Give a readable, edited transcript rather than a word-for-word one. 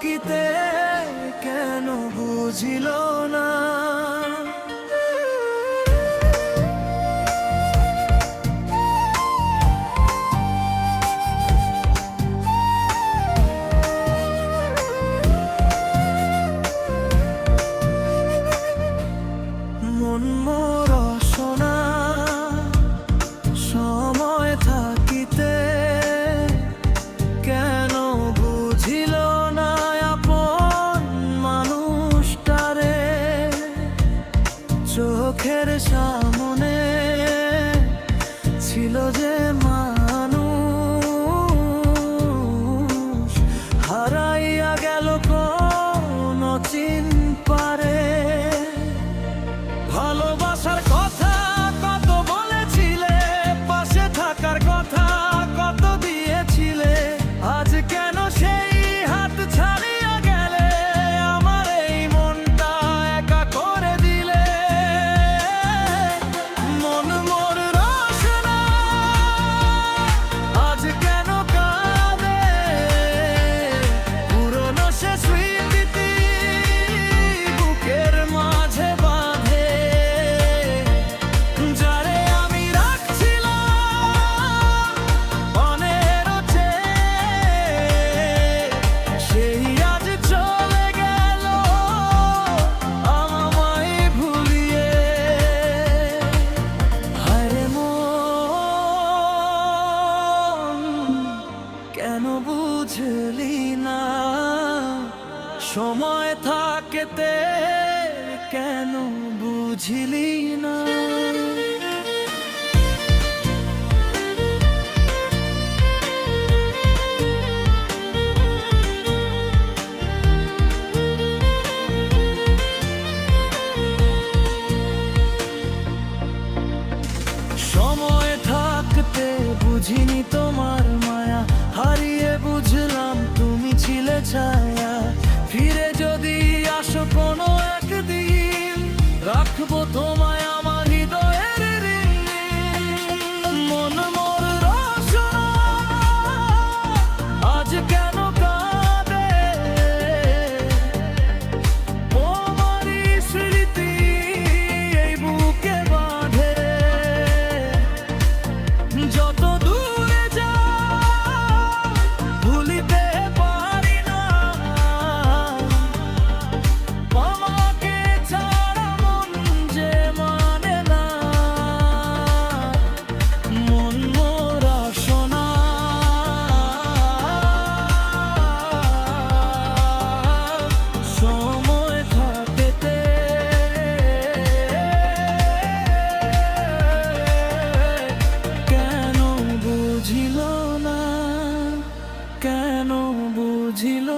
থাকিতে কেন বুঝিল না। মন মোর সোনা সময় থাকিতে কেন বুঝিল না আপন মানুষটারে। চোখের সামনে ছিল যে মানুষ, হারাইয়া গেল কোন চিন পারে। ভালোবাসার কথা কত বলেছিলে, পাশে থাকার কথা কত দিয়েছিলে, আজ কেন সেই হাত ছাড়িয়া গেলে, আমার এই মনটা একা করে দিলে। মন মোর রসনা আজ কেন কাঁদে, পুরনো সে স্মৃতি বুকের মাঝে বাঁধে। যারে আমি রাখছিলাম অনেক সেই আজ চলে গেল আমায় ভুলিয়ে। হায়রে মন কেন বুঝলি না, সময় থাকতে কেন বুঝলি না। সময় থাকতে বুঝিনি তোমার মায়া, হারিয়ে বুঝলাম তুমি ছিলে ছায়া। ফিরে যদি আসো কোনো একদিন, রাখবো তোমায় আমার হৃদয়ের ঋণে। মন মোর রসনা আজ কেন কাঁদে, তোমারই স্মৃতি এই বুকে বাঁধে। যত দূরে যাও ভুলিতে পারি না, আমাকে ছাড়া মন যে মানে না। মন মোর সোনা সময় থাকতে কেন বুঝিল না, কেন বুঝিল